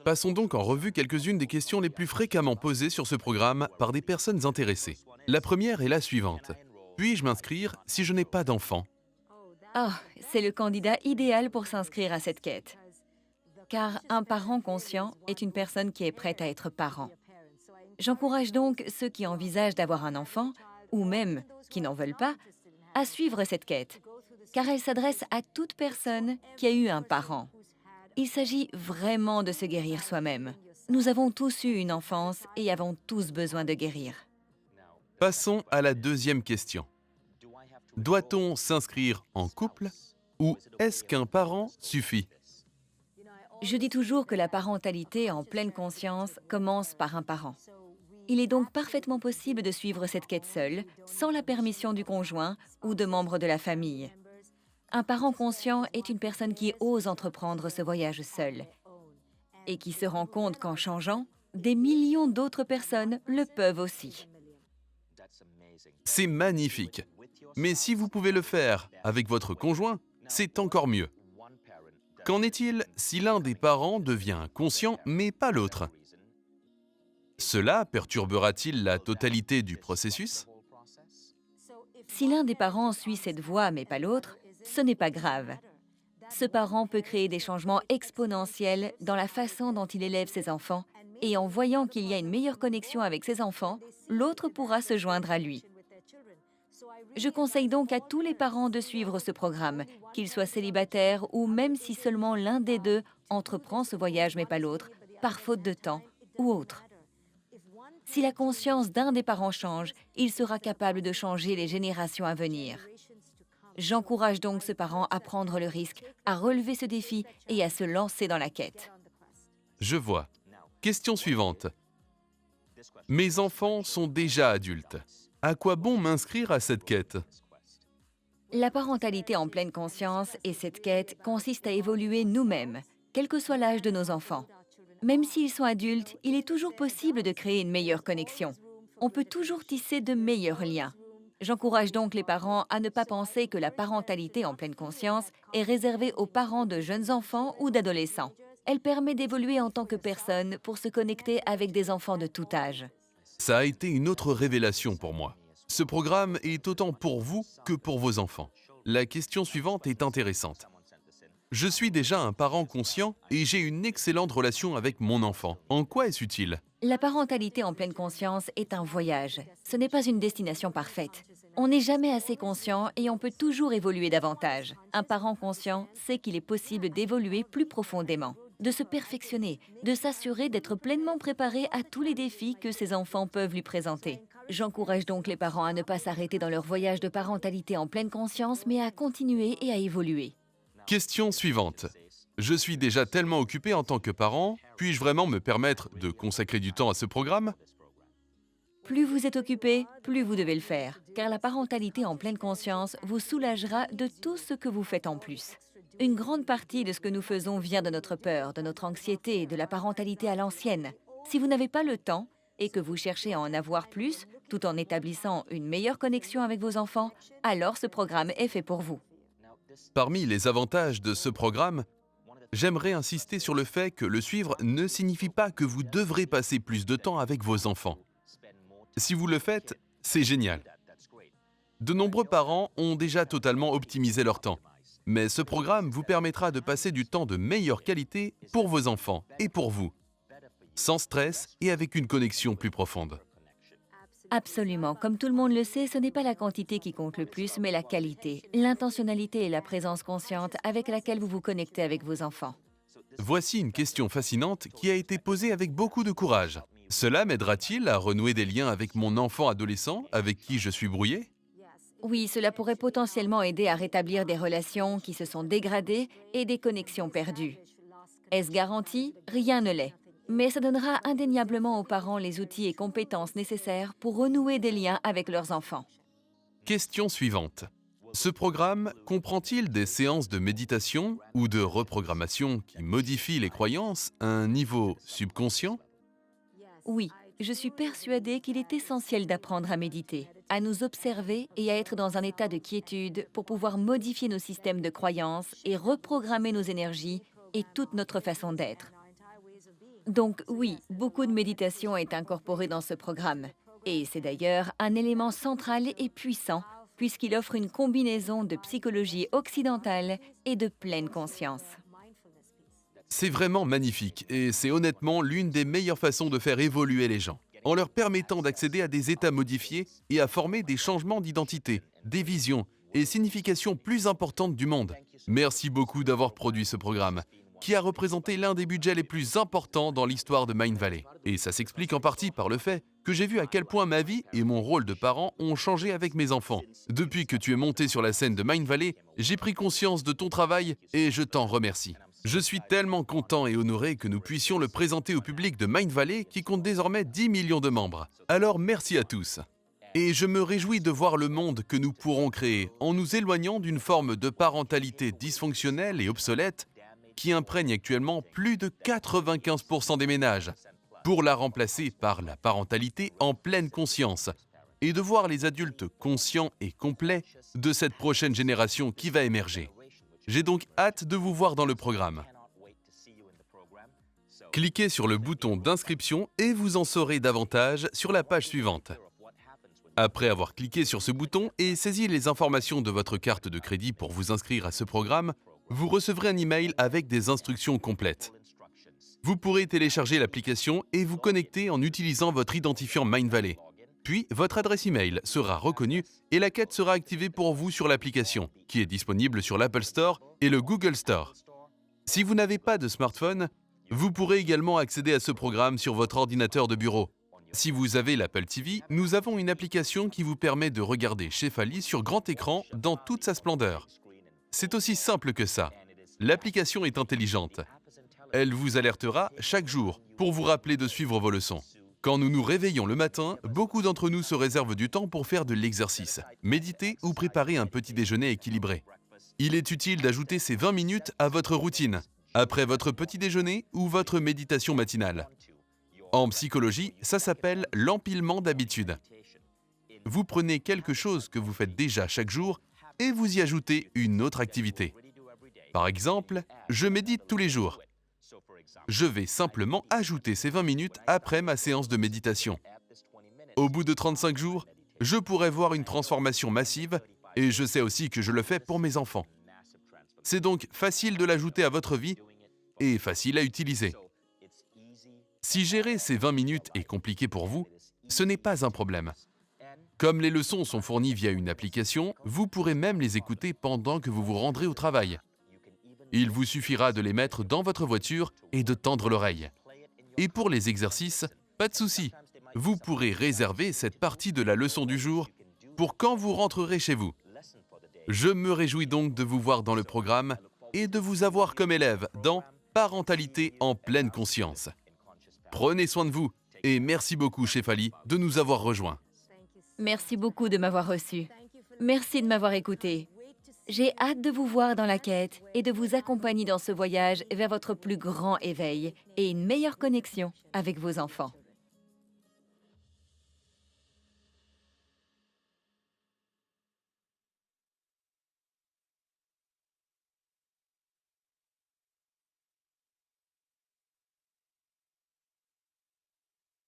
Passons donc en revue quelques-unes des questions les plus fréquemment posées sur ce programme par des personnes intéressées. La première est la suivante. Puis-je m'inscrire si je n'ai pas d'enfant? Ah, c'est le candidat idéal pour s'inscrire à cette quête. Car un parent conscient est une personne qui est prête à être parent. J'encourage donc ceux qui envisagent d'avoir un enfant, ou même qui n'en veulent pas, à suivre cette quête, car elle s'adresse à toute personne qui a eu un parent. Il s'agit vraiment de se guérir soi-même. Nous avons tous eu une enfance et avons tous besoin de guérir. Passons à la deuxième question. Doit-on s'inscrire en couple ou est-ce qu'un parent suffit? Je dis toujours que la parentalité en pleine conscience commence par un parent. Il est donc parfaitement possible de suivre cette quête seule, sans la permission du conjoint ou de membres de la famille. Un parent conscient est une personne qui ose entreprendre ce voyage seul et qui se rend compte qu'en changeant, des millions d'autres personnes le peuvent aussi. C'est magnifique. Mais si vous pouvez le faire avec votre conjoint, c'est encore mieux. Qu'en est-il si l'un des parents devient conscient mais pas l'autre? Cela perturbera-t-il la totalité du processus? Si l'un des parents suit cette voie mais pas l'autre, ce n'est pas grave. Ce parent peut créer des changements exponentiels dans la façon dont il élève ses enfants et en voyant qu'il y a une meilleure connexion avec ses enfants, l'autre pourra se joindre à lui. Je conseille donc à tous les parents de suivre ce programme, qu'ils soient célibataires ou même si seulement l'un des deux entreprend ce voyage mais pas l'autre, par faute de temps ou autre. Si la conscience d'un des parents change, il sera capable de changer les générations à venir. J'encourage donc ce parent à prendre le risque, à relever ce défi et à se lancer dans la quête. Je vois. Question suivante. Mes enfants sont déjà adultes. À quoi bon m'inscrire à cette quête? La parentalité en pleine conscience et cette quête consiste à évoluer nous-mêmes, quel que soit l'âge de nos enfants. Même s'ils sont adultes, il est toujours possible de créer une meilleure connexion. On peut toujours tisser de meilleurs liens. J'encourage donc les parents à ne pas penser que la parentalité en pleine conscience est réservée aux parents de jeunes enfants ou d'adolescents. Elle permet d'évoluer en tant que personne pour se connecter avec des enfants de tout âge. Ça a été une autre révélation pour moi. Ce programme est autant pour vous que pour vos enfants. La question suivante est intéressante. Je suis déjà un parent conscient et j'ai une excellente relation avec mon enfant. En quoi est-ce utile? La parentalité en pleine conscience est un voyage. Ce n'est pas une destination parfaite. On n'est jamais assez conscient et on peut toujours évoluer davantage. Un parent conscient sait qu'il est possible d'évoluer plus profondément, de se perfectionner, de s'assurer d'être pleinement préparé à tous les défis que ses enfants peuvent lui présenter. J'encourage donc les parents à ne pas s'arrêter dans leur voyage de parentalité en pleine conscience, mais à continuer et à évoluer. Question suivante. Je suis déjà tellement occupé en tant que parent, puis-je vraiment me permettre de consacrer du temps à ce programme? Plus vous êtes occupé, plus vous devez le faire, car la parentalité en pleine conscience vous soulagera de tout ce que vous faites en plus. Une grande partie de ce que nous faisons vient de notre peur, de notre anxiété, de la parentalité à l'ancienne. Si vous n'avez pas le temps et que vous cherchez à en avoir plus, tout en établissant une meilleure connexion avec vos enfants, alors ce programme est fait pour vous. Parmi les avantages de ce programme, j'aimerais insister sur le fait que le suivre ne signifie pas que vous devrez passer plus de temps avec vos enfants. Si vous le faites, c'est génial. De nombreux parents ont déjà totalement optimisé leur temps. Mais ce programme vous permettra de passer du temps de meilleure qualité pour vos enfants et pour vous, sans stress et avec une connexion plus profonde. Absolument. Comme tout le monde le sait, ce n'est pas la quantité qui compte le plus, mais la qualité, l'intentionnalité et la présence consciente avec laquelle vous vous connectez avec vos enfants. Voici une question fascinante qui a été posée avec beaucoup de courage. Cela m'aidera-t-il à renouer des liens avec mon enfant adolescent avec qui je suis brouillé? Oui, cela pourrait potentiellement aider à rétablir des relations qui se sont dégradées et des connexions perdues. Est-ce garanti? Rien ne l'est. Mais ça donnera indéniablement aux parents les outils et compétences nécessaires pour renouer des liens avec leurs enfants. Question suivante. Ce programme comprend-il des séances de méditation ou de reprogrammation qui modifient les croyances à un niveau subconscient? Oui, je suis persuadée qu'il est essentiel d'apprendre à méditer, à nous observer et à être dans un état de quiétude pour pouvoir modifier nos systèmes de croyances et reprogrammer nos énergies et toute notre façon d'être. Donc oui, beaucoup de méditation est incorporée dans ce programme. Et c'est d'ailleurs un élément central et puissant, puisqu'il offre une combinaison de psychologie occidentale et de pleine conscience. C'est vraiment magnifique et c'est honnêtement l'une des meilleures façons de faire évoluer les gens, en leur permettant d'accéder à des états modifiés et à former des changements d'identité, des visions et significations plus importantes du monde. Merci beaucoup d'avoir produit ce programme, qui a représenté l'un des budgets les plus importants dans l'histoire de Mind Valley. Et ça s'explique en partie par le fait que j'ai vu à quel point ma vie et mon rôle de parent ont changé avec mes enfants. Depuis que tu es monté sur la scène de Mind Valley, j'ai pris conscience de ton travail et je t'en remercie. Je suis tellement content et honoré que nous puissions le présenter au public de Mind Valley qui compte désormais 10 millions de membres. Alors merci à tous. Et je me réjouis de voir le monde que nous pourrons créer en nous éloignant d'une forme de parentalité dysfonctionnelle et obsolète qui imprègne actuellement plus de 95% des ménages, pour la remplacer par la parentalité en pleine conscience, et de voir les adultes conscients et complets de cette prochaine génération qui va émerger. J'ai donc hâte de vous voir dans le programme. Cliquez sur le bouton d'inscription et vous en saurez davantage sur la page suivante. Après avoir cliqué sur ce bouton et saisi les informations de votre carte de crédit pour vous inscrire à ce programme, vous recevrez un email avec des instructions complètes. Vous pourrez télécharger l'application et vous connecter en utilisant votre identifiant Mind Valley. Puis, votre adresse email sera reconnue et la quête sera activée pour vous sur l'application, qui est disponible sur l'Apple Store et le Google Store. Si vous n'avez pas de smartphone, vous pourrez également accéder à ce programme sur votre ordinateur de bureau. Si vous avez l'Apple TV, nous avons une application qui vous permet de regarder Shefali sur grand écran dans toute sa splendeur. C'est aussi simple que ça. L'application est intelligente. Elle vous alertera chaque jour pour vous rappeler de suivre vos leçons. Quand nous nous réveillons le matin, beaucoup d'entre nous se réservent du temps pour faire de l'exercice, méditer ou préparer un petit déjeuner équilibré. Il est utile d'ajouter ces 20 minutes à votre routine, après votre petit déjeuner ou votre méditation matinale. En psychologie, ça s'appelle l'empilement d'habitudes. Vous prenez quelque chose que vous faites déjà chaque jour et vous y ajoutez une autre activité. Par exemple, je médite tous les jours. Je vais simplement ajouter ces 20 minutes après ma séance de méditation. Au bout de 35 jours, je pourrai voir une transformation massive et je sais aussi que je le fais pour mes enfants. C'est donc facile de l'ajouter à votre vie et facile à utiliser. Si gérer ces 20 minutes est compliqué pour vous, ce n'est pas un problème. Comme les leçons sont fournies via une application, vous pourrez même les écouter pendant que vous vous rendrez au travail. Il vous suffira de les mettre dans votre voiture et de tendre l'oreille. Et pour les exercices, pas de souci. Vous pourrez réserver cette partie de la leçon du jour pour quand vous rentrerez chez vous. Je me réjouis donc de vous voir dans le programme et de vous avoir comme élève dans Parentalité en pleine conscience. Prenez soin de vous et merci beaucoup Shefali de nous avoir rejoints. Merci beaucoup de m'avoir reçu. Merci de m'avoir écouté. J'ai hâte de vous voir dans la quête et de vous accompagner dans ce voyage vers votre plus grand éveil et une meilleure connexion avec vos enfants.